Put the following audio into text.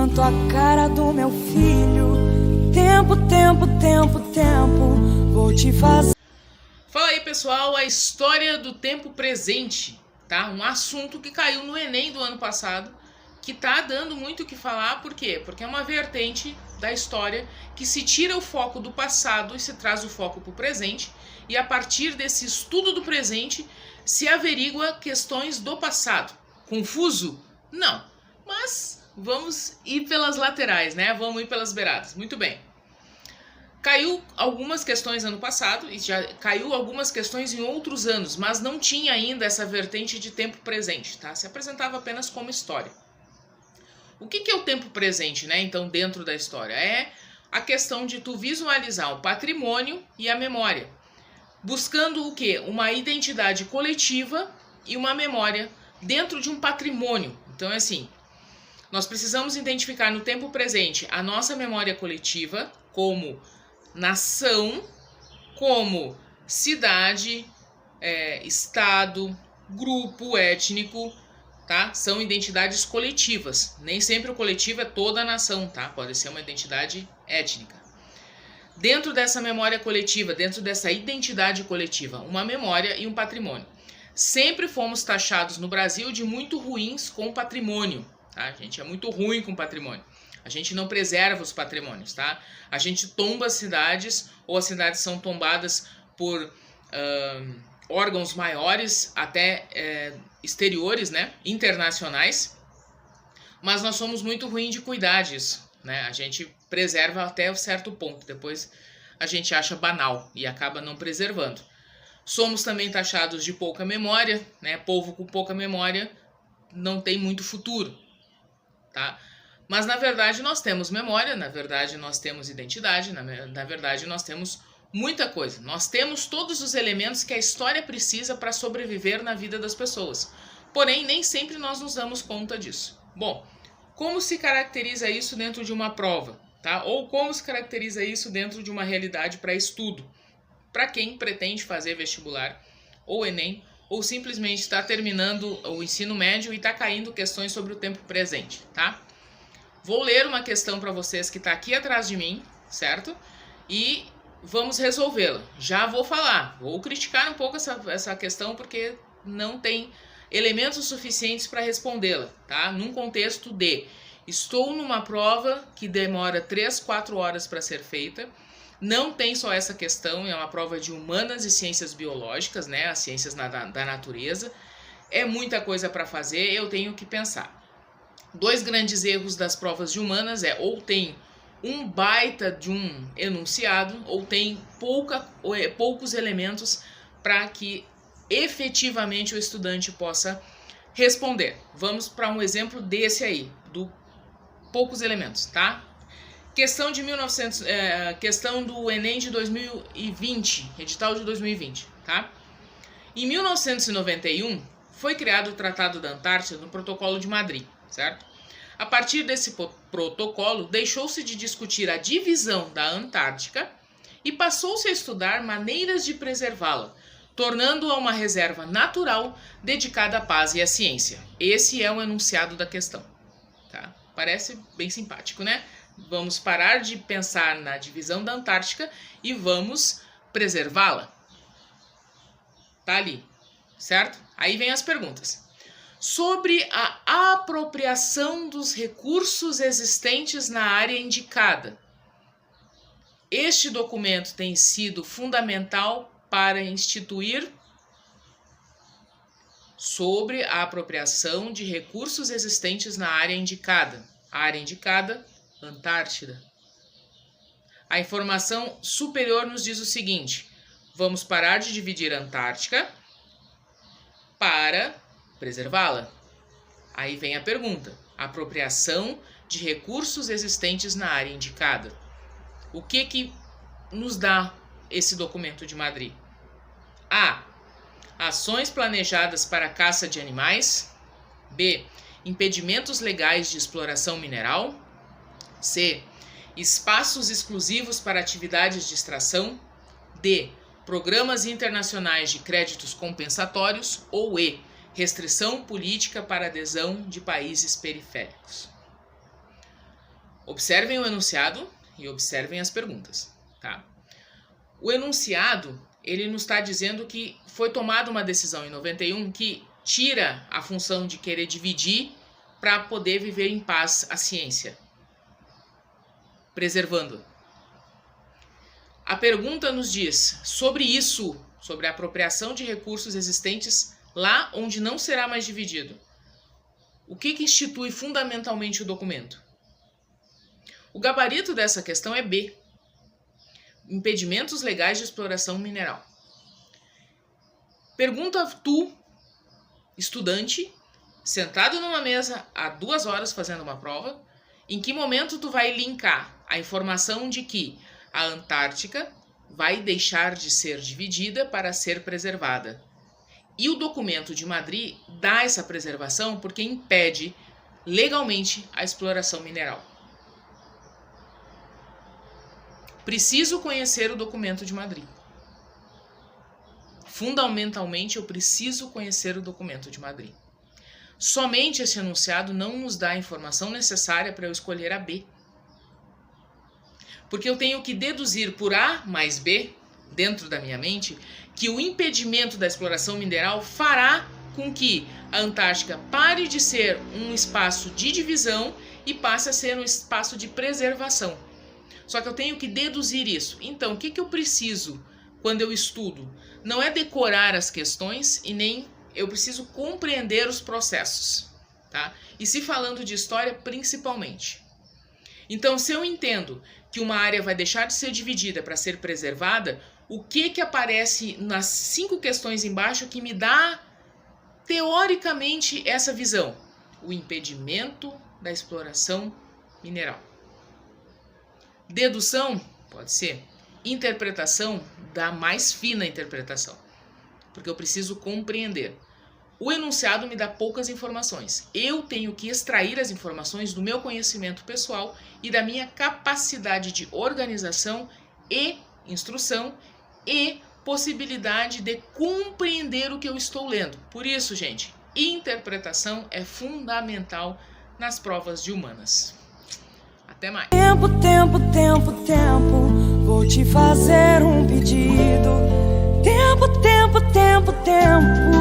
tanto a cara do meu filho. Tempo, tempo, tempo, tempo, vou te fazer. Fala aí, pessoal, a história do tempo presente, tá? Um assunto que caiu no Enem do ano passado, que tá dando muito o que falar. Por quê? Porque é uma vertente da história que se tira o foco do passado e se traz o foco para o presente, e a partir desse estudo do presente se averigua questões do passado. Confuso? Não, mas vamos ir pelas laterais, né? Vamos ir pelas beiradas. Muito bem. Caiu algumas questões ano passado e já caiu algumas questões em outros anos, mas não tinha ainda essa vertente de tempo presente, tá? Se apresentava apenas como história. O que é o tempo presente, né? Então, dentro da história, é a questão de tu visualizar o patrimônio e a memória, buscando o quê? Uma identidade coletiva e uma memória dentro de um patrimônio. Então, é assim, nós precisamos identificar no tempo presente a nossa memória coletiva como nação, como cidade, estado, grupo étnico, tá? São identidades coletivas. Nem sempre o coletivo é toda a nação, tá? Pode ser uma identidade étnica. Dentro dessa memória coletiva, dentro dessa identidade coletiva, uma memória e um patrimônio. Sempre fomos taxados no Brasil de muito ruins com patrimônio, tá? A gente é muito ruim com patrimônio. A gente não preserva os patrimônios, tá? A gente tomba as cidades, ou as cidades são tombadas por órgãos maiores, até exteriores, né? Internacionais. Mas nós somos muito ruins de cuidar disso, né? A gente preserva até um certo ponto, depois a gente acha banal e acaba não preservando. Somos também taxados de pouca memória, né? Povo com pouca memória não tem muito futuro, tá? Mas na verdade nós temos memória, na verdade nós temos identidade, na verdade nós temos muita coisa. Nós temos todos os elementos que a história precisa para sobreviver na vida das pessoas. Porém, nem sempre nós nos damos conta disso. Bom, como se caracteriza isso dentro de uma prova, tá? Ou como se caracteriza isso dentro de uma realidade para estudo? Para quem pretende fazer vestibular ou Enem, ou simplesmente está terminando o ensino médio e está caindo questões sobre o tempo presente, tá? Vou ler uma questão para vocês que está aqui atrás de mim, certo? E vamos resolvê-la. Já vou falar, vou criticar um pouco essa questão porque não tem elementos suficientes para respondê-la, tá? Num contexto de estou numa prova que demora 3, 4 horas para ser feita, não tem só essa questão, é uma prova de humanas e ciências biológicas, né? As ciências da natureza. É muita coisa para fazer, eu tenho que pensar. Dois grandes erros das provas de humanas ou tem um baita de um enunciado, ou tem poucos elementos para que efetivamente o estudante possa responder. Vamos para um exemplo desse aí, do poucos elementos, tá? Questão do Enem de 2020, edital de 2020, tá? Em 1991, foi criado o Tratado da Antártida no Protocolo de Madrid, certo? A partir desse protocolo, deixou-se de discutir a divisão da Antártica e passou-se a estudar maneiras de preservá-la, tornando-a uma reserva natural dedicada à paz e à ciência. Esse é o enunciado da questão, tá? Parece bem simpático, né? Vamos parar de pensar na divisão da Antártica e vamos preservá-la. Tá ali, certo? Aí vem as perguntas. Sobre a apropriação dos recursos existentes na área indicada. Este documento tem sido fundamental para instituir sobre a apropriação de recursos existentes na área indicada. A área indicada, Antártida. A informação superior nos diz o seguinte: vamos parar de dividir a Antártica para preservá-la. Aí vem a pergunta: apropriação de recursos existentes na área indicada. O que nos dá esse documento de Madrid? A. Ações planejadas para a caça de animais. B. Impedimentos legais de exploração mineral. C. Espaços exclusivos para atividades de extração. D. Programas internacionais de créditos compensatórios. Ou E. Restrição política para adesão de países periféricos. Observem o enunciado e observem as perguntas, tá? O enunciado, ele nos está dizendo que foi tomada uma decisão em 91 que tira a função de querer dividir para poder viver em paz a ciência, preservando. A pergunta nos diz sobre isso, sobre a apropriação de recursos existentes lá onde não será mais dividido. O que institui fundamentalmente o documento? O gabarito dessa questão é B. Impedimentos legais de exploração mineral. Pergunta tu, estudante, sentado numa mesa há 2 horas fazendo uma prova, em que momento tu vai linkar a informação de que a Antártica vai deixar de ser dividida para ser preservada. E o documento de Madrid dá essa preservação porque impede legalmente a exploração mineral. Preciso conhecer o documento de Madrid. Fundamentalmente, eu preciso conhecer o documento de Madrid. Somente esse enunciado não nos dá a informação necessária para eu escolher a B. Porque eu tenho que deduzir por A mais B, dentro da minha mente, que o impedimento da exploração mineral fará com que a Antártica pare de ser um espaço de divisão e passe a ser um espaço de preservação. Só que eu tenho que deduzir isso. Então, o que eu preciso quando eu estudo? Não é decorar as questões e nem eu preciso compreender os processos, tá? E se falando de história, principalmente. Então, se eu entendo que uma área vai deixar de ser dividida para ser preservada, o que aparece nas 5 questões embaixo que me dá, teoricamente, essa visão? O impedimento da exploração mineral. Dedução, pode ser. Interpretação, da mais fina interpretação. Porque eu preciso compreender. O enunciado me dá poucas informações. Eu tenho que extrair as informações do meu conhecimento pessoal e da minha capacidade de organização e instrução e possibilidade de compreender o que eu estou lendo. Por isso, gente, interpretação é fundamental nas provas de humanas. Até mais. Tempo, vou te fazer um pedido. Tempo, tempo.